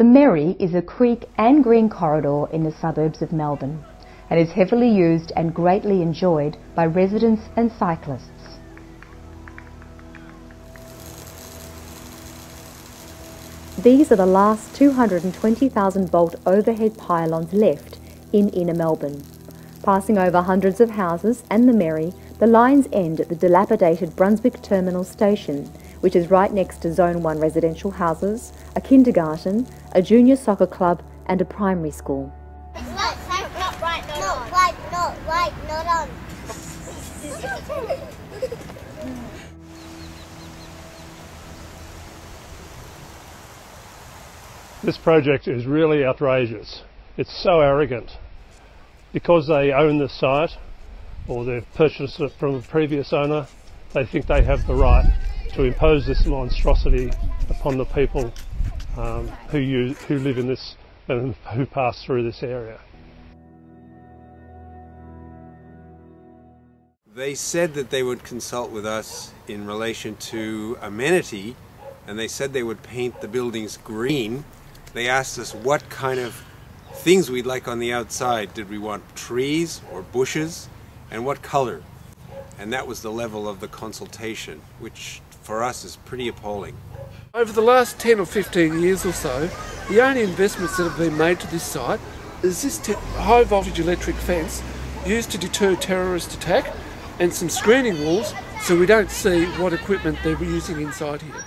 The Merry is a creek and green corridor in the suburbs of Melbourne and is heavily used and greatly enjoyed by residents and cyclists. These are the last 220,000 volt overhead pylons left in inner Melbourne. Passing over hundreds of houses and the Merry, the lines end at the dilapidated Brunswick terminal station, which is right next to Zone 1 residential houses, a kindergarten, a junior soccer club and a primary school. Not on. This project is really outrageous. It's so arrogant. Because they own the site or they've purchased it from a previous owner, they think they have the right to impose this monstrosity upon the people who live in this and who pass through this area. They said that they would consult with us in relation to amenity, and they said they would paint the buildings green. They asked us what kind of things we'd like on the outside. Did we want trees or bushes, and what color? And that was the level of the consultation, which for us is pretty appalling. Over the last 10 or 15 years or so, the only investments that have been made to this site is this high voltage electric fence used to deter terrorist attack and some screening walls so we don't see what equipment they're using inside here.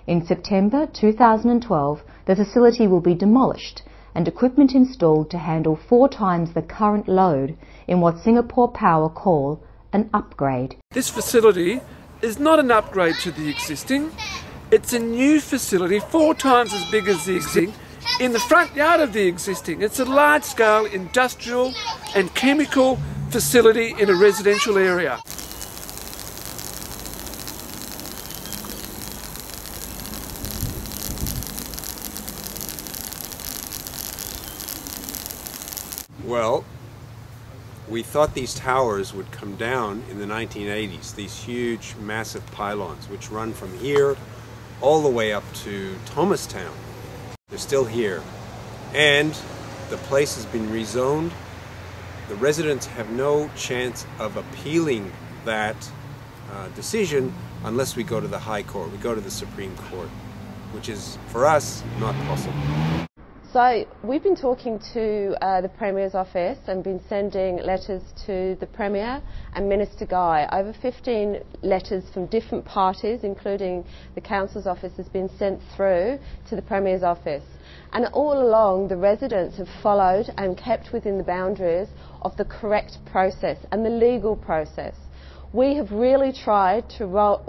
In September 2012, the facility will be demolished and equipment installed to handle 4 times the current load in what Singapore Power call an upgrade. This facility is not an upgrade to the existing, it's a new facility 4 times as big as the existing in the front yard of the existing. It's a large-scale industrial and chemical facility in a residential area. Well, we thought these towers would come down in the 1980s, these huge, massive pylons, which run from here all the way up to Thomastown. They're still here. And the place has been rezoned. The residents have no chance of appealing that decision unless we go to the High Court, we go to the Supreme Court, which is, for us, not possible. So we've been talking to the Premier's office and been sending letters to the Premier and Minister Guy. Over 15 letters from different parties, including the Council's office, has been sent through to the Premier's office. And all along, the residents have followed and kept within the boundaries of the correct process and the legal process. We have really tried to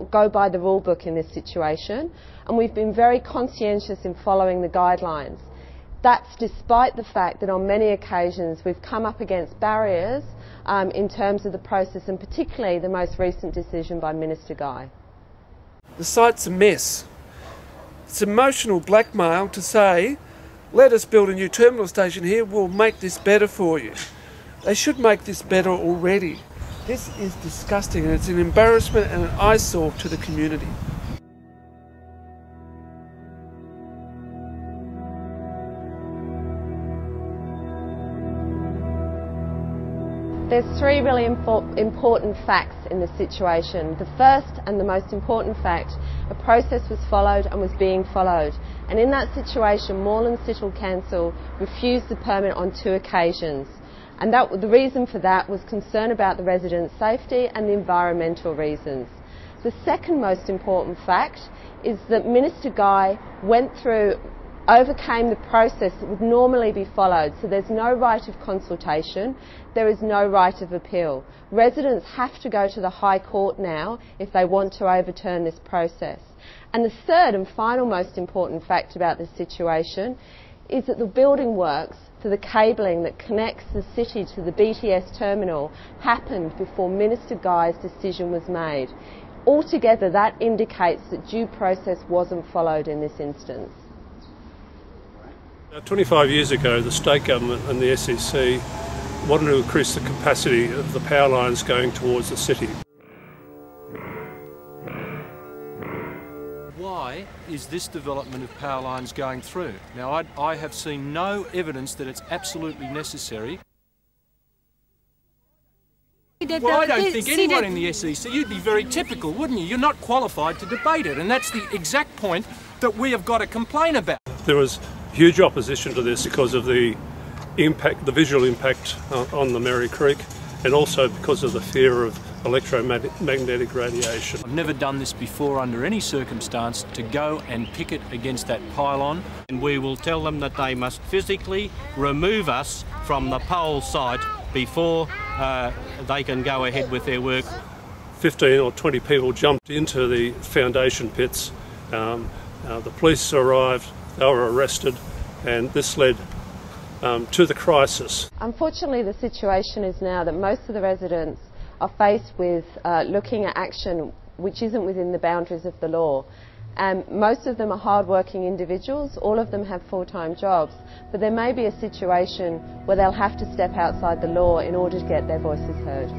go by the rule book in this situation, and we've been very conscientious in following the guidelines. That's despite the fact that on many occasions we've come up against barriers in terms of the process, and particularly the most recent decision by Minister Guy. The site's a mess. It's emotional blackmail to say, let us build a new terminal station here, we'll make this better for you. They should make this better already. This is disgusting and it's an embarrassment and an eyesore to the community. There's 3 really important facts in this situation. The first and the most important fact, a process was followed and was being followed. And in that situation, Moreland City Council refused the permit on 2 occasions. And the reason for that was concern about the residents' safety and the environmental reasons. The second most important fact is that Minister Guy overcame the process that would normally be followed. So there's no right of consultation, there is no right of appeal. Residents have to go to the High Court now if they want to overturn this process. And the third and final most important fact about this situation is that the building works for the cabling that connects the city to the BTS terminal happened before Minister Guy's decision was made. Altogether, that indicates that due process wasn't followed in this instance. 25 years ago, the state government and the SEC wanted to increase the capacity of the power lines going towards the city. why is this development of power lines going through? Now, I have seen no evidence that it's absolutely necessary. Well, I don't think anyone in the SEC, you'd be very typical, wouldn't you? You're not qualified to debate it, and that's the exact point that we have got to complain about. There was huge opposition to this because of the impact, the visual impact on the Merry Creek, and also because of the fear of electromagnetic radiation. I've never done this before under any circumstance, to go and picket against that pylon. And we will tell them that they must physically remove us from the pole site before they can go ahead with their work. 15 or 20 people jumped into the foundation pits. The police arrived, they were arrested, and this led to the crisis. Unfortunately, the situation is now that most of the residents are faced with looking at action which isn't within the boundaries of the law. Most of them are hard-working individuals, all of them have full-time jobs, but there may be a situation where they'll have to step outside the law in order to get their voices heard.